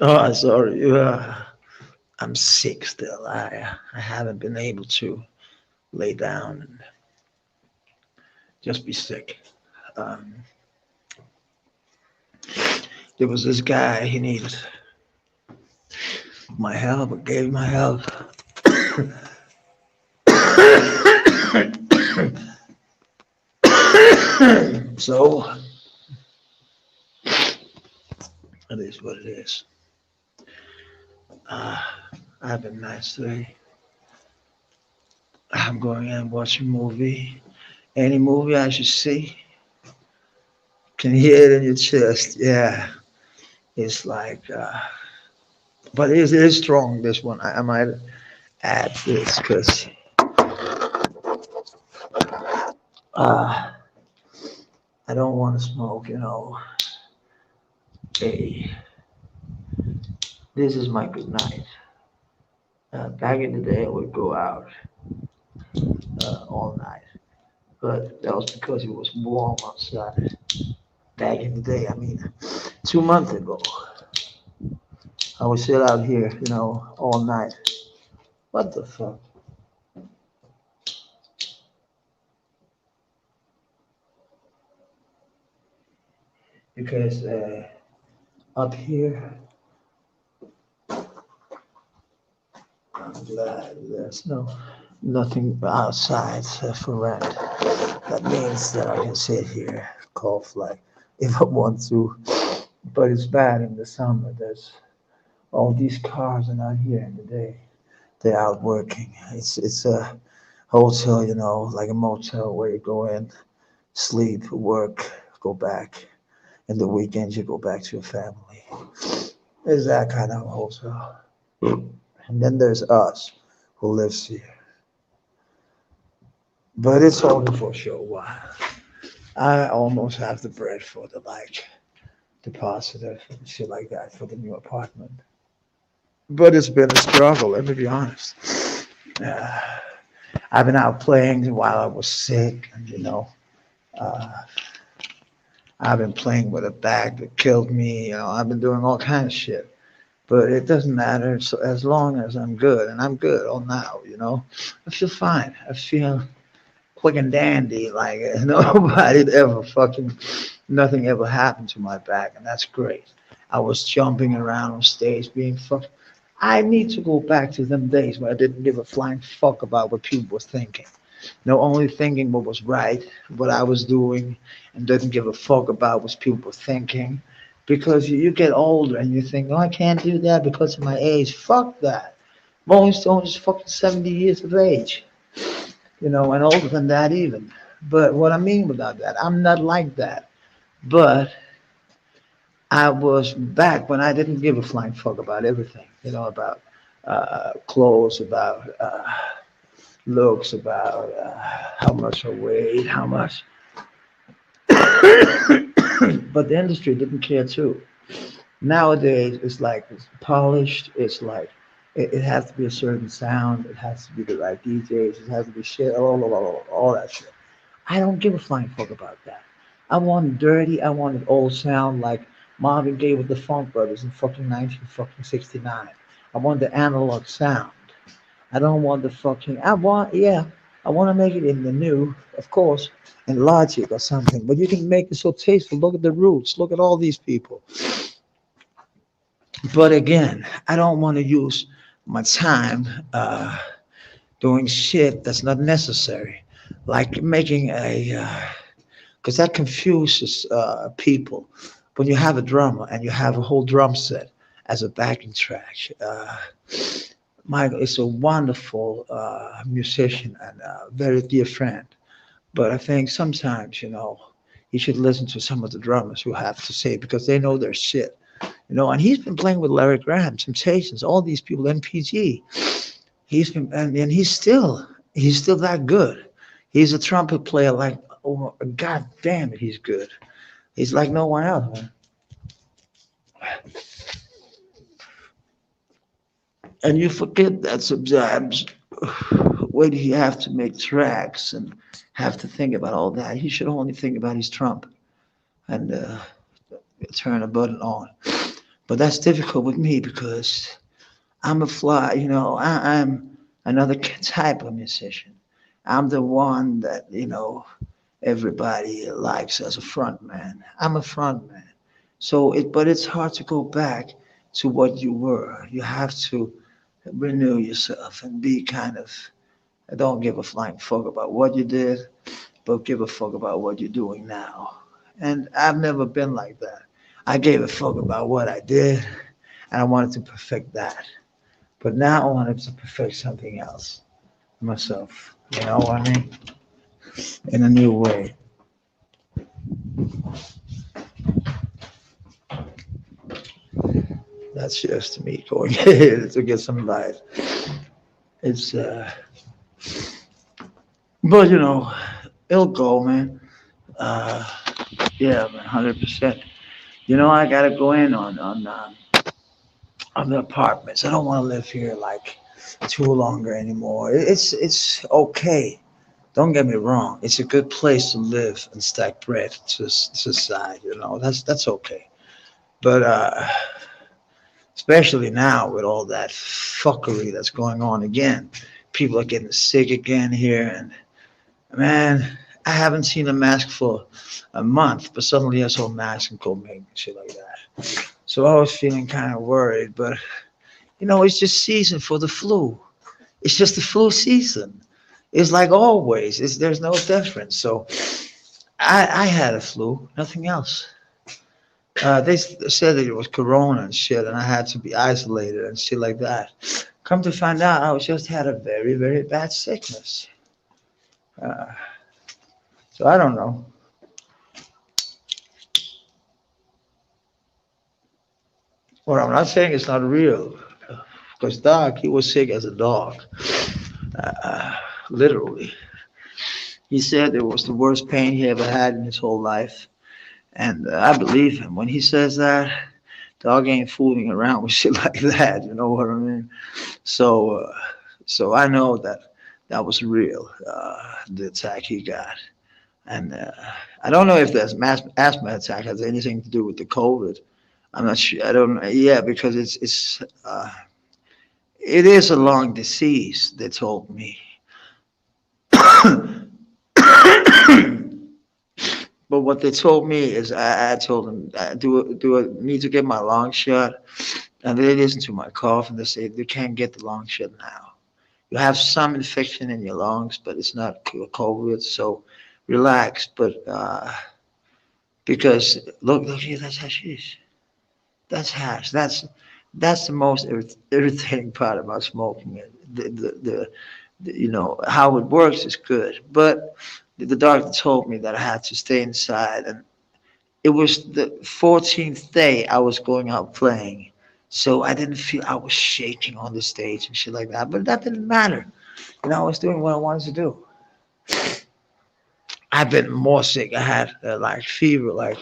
Oh, sorry. I'm sick still. I haven't been able to lay down and just be sick. Um, there was this guy. He needed my help. I gave him my help. So it is what it is. Uh, I've been nice today. I'm going and watch a movie. Any movie I should see. Can hear it in your chest. Yeah, it's like, but it is strong. This one, I might add this because uh, I don't want to smoke. Hey, this is my good night. Back in the day, I would go out all night, but that was because it was warm outside. Back in the day, I mean, 2 months ago, I would sit out here, all night. What the fuck? Because up here, I'm glad there's nothing outside for rent. That means that I can sit here, cough like if I want to. But it's bad in the summer. There's all these cars are not here in the day. They're out working. It's a hotel, like a motel where you go in, sleep, work, go back. And the weekends you go back to your family. It's that kind of hotel. And then there's us who lives here. But it's only for a short while. I almost have the bread for the deposit and shit like that for the new apartment. But it's been a struggle, let me be honest. Uh, I've been out playing while I was sick, and uh, I've been playing with a bag that killed me. I've been doing all kinds of shit. But it doesn't matter so as long as I'm good, and I'm good all now. I feel fine. I feel quick and dandy, like nobody ever fucking, nothing ever happened to my back, and that's great. I was jumping around on stage, being fuck. I need to go back to them days where I didn't give a flying fuck about what people were thinking. No, only thinking what was right, what I was doing, and didn't give a fuck about what people were thinking. Because you get older and you think, oh, I can't do that because of my age. Fuck that. Rolling Stones is fucking 70 years of age, and older than that even. But what I mean without that, I'm not like that. But I was back when I didn't give a flying fuck about everything, about clothes, about looks, about how much I weighed, how much. But the industry didn't care too. Nowadays, it's like it's polished. It's like it has to be a certain sound. It has to be the right DJs. It has to be shit. All that shit. I don't give a flying fuck about that. I want it dirty. I want an old sound like Marvin Gaye with the Funk Brothers in fucking 1969. I want the analog sound. I don't want the fucking. Yeah. I want to make it in the new, of course, in Logic or something. But you can make it so tasteful. Look at the roots. Look at all these people. But again, I don't want to use my time doing shit that's not necessary, like making because that confuses people. When you have a drummer and you have a whole drum set as a backing track, Michael is a wonderful musician and a very dear friend. But I think sometimes, you should listen to some of the drummers who have to say because they know their shit. And he's been playing with Larry Graham, Temptations, all these people, NPG. He's been, and he's still that good. He's a trumpet player like, oh, God damn it, he's good. He's like no one else, man. And you forget that sometimes when he have to make tracks and have to think about all that, he should only think about his trumpet and turn a button on. But that's difficult with me because I'm a fly, I'm another type of musician. I'm the one that, everybody likes as a front man. I'm a front man. But it's hard to go back to what you were. You have to renew yourself and be kind of, don't give a flying fuck about what you did, but give a fuck about what you're doing now. And I've never been like that. I gave a fuck about what I did, and I wanted to perfect that. But now I wanted to perfect something else myself. You know what I mean? In a new way. That's just me going to get some light. It's but it'll go, man. Uh, yeah, man, 100%. I gotta go in on the apartments. I don't want to live here like too longer anymore. It's okay. Don't get me wrong. It's a good place to live and stack bread to side. That's okay. But especially now with all that fuckery that's going on again, people are getting sick again here, and man, I haven't seen a mask for a month, but suddenly I saw a mask in Copenhagen, shit like that. So I was feeling kind of worried, but it's just season for the flu. It's just the flu season. It's like always. There's no difference. So I had a flu, nothing else. They said that it was corona and shit, and I had to be isolated and shit like that. Come to find out, I was just had a very, very bad sickness. Uh, so I don't know. Well, I'm not saying it's not real, because Doc, he was sick as a dog, uh, literally. He said it was the worst pain he ever had in his whole life, and I believe him when he says that. Dog ain't fooling around with shit like that. You know what I mean? So, so I know that that was real. The attack he got, And I don't know if this asthma attack has anything to do with the COVID. I'm not sure. I don't. Yeah, because it is a long disease. They told me. But what they told me is, I told them, do I need to get my lung shot? And they listened to my cough and they say, you can't get the lung shot now. You have some infection in your lungs, but it's not COVID, so relax. But because look here, that's hashish. That's hash. That's the most irritating part about smoking it. How it works is good, but the doctor told me that I had to stay inside, and it was the 14th day I was going out playing, so I didn't feel I was shaking on the stage and shit like that. But that didn't matter. I was doing what I wanted to do. I've been more sick. I had like fever, like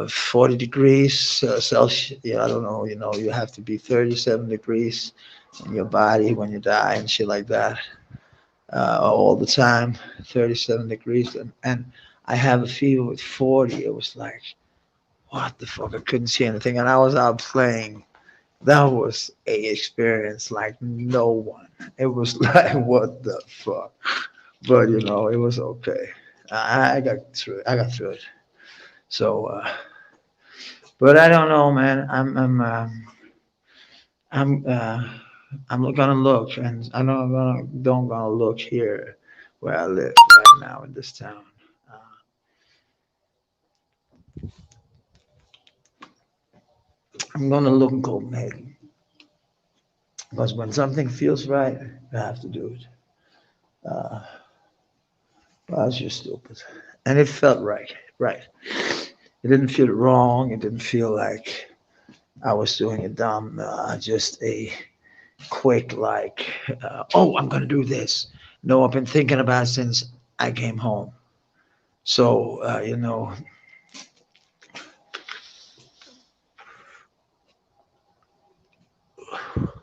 40 degrees Celsius. Yeah, I don't know. You have to be 37 degrees in your body when you die and shit like that. All the time, 37 degrees. And I have a fever with 40. It was like, what the fuck? I couldn't see anything. And I was out playing. That was a experience like no one. It was like, what the fuck? But, it was okay. I got through it. I got through it. So, but I don't know, man. I'm I'm gonna look, and I know I'm gonna don't gonna look here where I live right now in this town. Uh, I'm gonna look in Copenhagen because when something feels right, you have to do it. Uh, well, I was just stupid, and it felt right. Right. It didn't feel wrong. It didn't feel like I was doing a dumb, just a quick like, oh, I'm gonna do this. No, I've been thinking about it since I came home. So,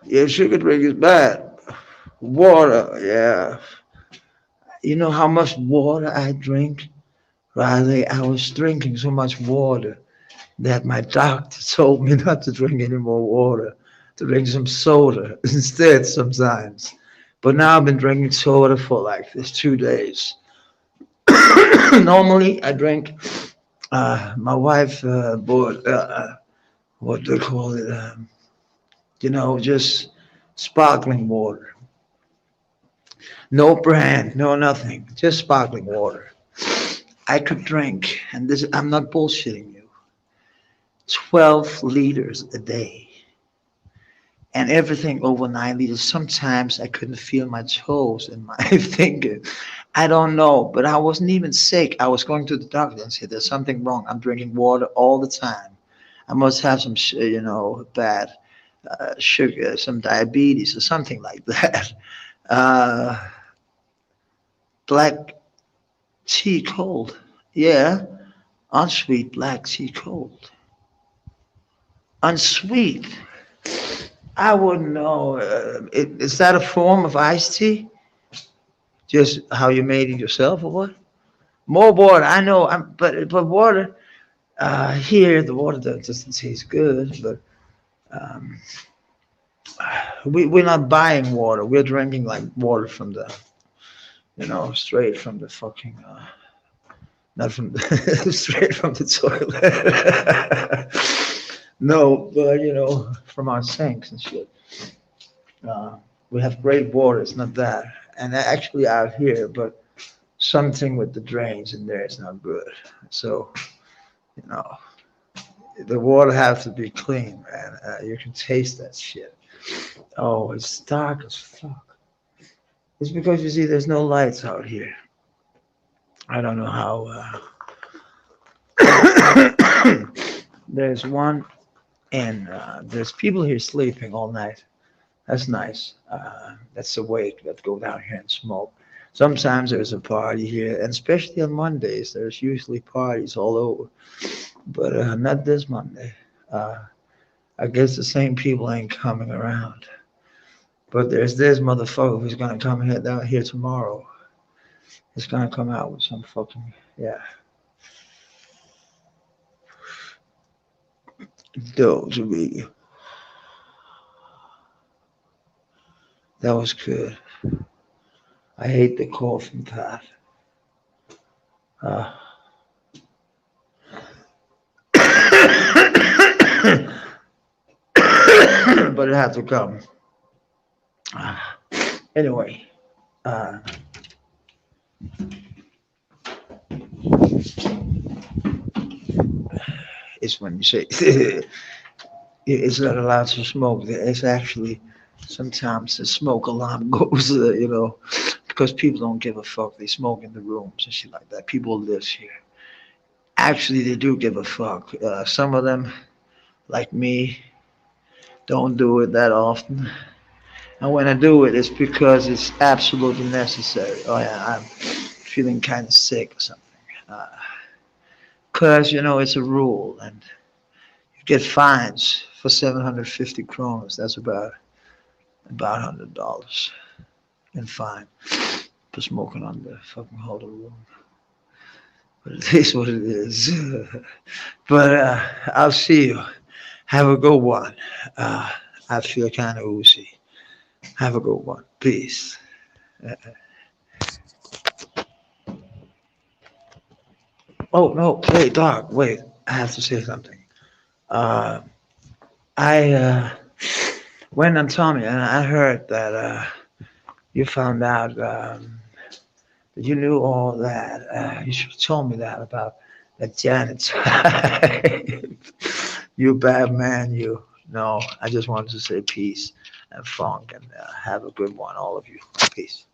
yeah, sugar drink is bad. Water, yeah. You know how much water I drink? Riley, I was drinking so much water that my doctor told me not to drink any more water, to drink some soda instead sometimes. But now I've been drinking soda for like this 2 days. Normally I drink, my wife bought, what do they call it? Just sparkling water. No brand, no nothing, just sparkling water. I could drink, and this I'm not bullshitting you, 12 liters a day. And everything over 9 liters. Sometimes I couldn't feel my toes and my finger. I don't know, but I wasn't even sick. I was going to the doctor and said, "There's something wrong. I'm drinking water all the time. I must have some, bad sugar, some diabetes or something like that." Uh, Black tea cold. Yeah, unsweet black tea cold. Unsweet. I wouldn't know. Is that a form of iced tea? Just how you made it yourself, or what? More water. I know. But water. Here the water doesn't taste good. But um, we're not buying water. We're drinking like water from the straight from the fucking not from the straight from the toilet. No, but from our sinks and shit. Uh, we have great water. It's not that, and actually out here, but something with the drains in there is not good. So you know, the water has to be clean, man. You can taste that shit. Oh, it's dark as fuck. It's because you see, there's no lights out here. I don't know how. There's one, and there's people here sleeping all night. That's nice. That's awake that go down here and smoke. Sometimes there's a party here, and especially on Mondays, there's usually parties all over. But not this Monday. Uh, I guess the same people ain't coming around. But there's this motherfucker who's gonna come here down here tomorrow. It's gonna come out with some fucking yeah. Those would be that was good. I hate the coughing part. Uh, but it had to come. Uh, anyway, uh, it's when you say it's not allowed to smoke. It's actually sometimes the smoke alarm goes, because people don't give a fuck. They smoke in the rooms and shit like that. People live here. Actually, they do give a fuck. Some of them, like me, don't do it that often. And when I do it, it's because it's absolutely necessary. Oh yeah, I'm feeling kind of sick or something. Because it's a rule, and you get fines for 750 kronas. That's about $100 in fine for smoking on the fucking hotel room. But it is what it is. But I'll see you. Have a good one. Uh, I feel kind of woozy. Have a good one. Peace. Oh no! Hey, dog. Wait. I have to say something. Uh, I went on Tommy, and I heard that you found out that you knew all that. You should have told me that about that Janet. You bad man. You. No, I just wanted to say peace and funk, and have a good one, all of you. Peace.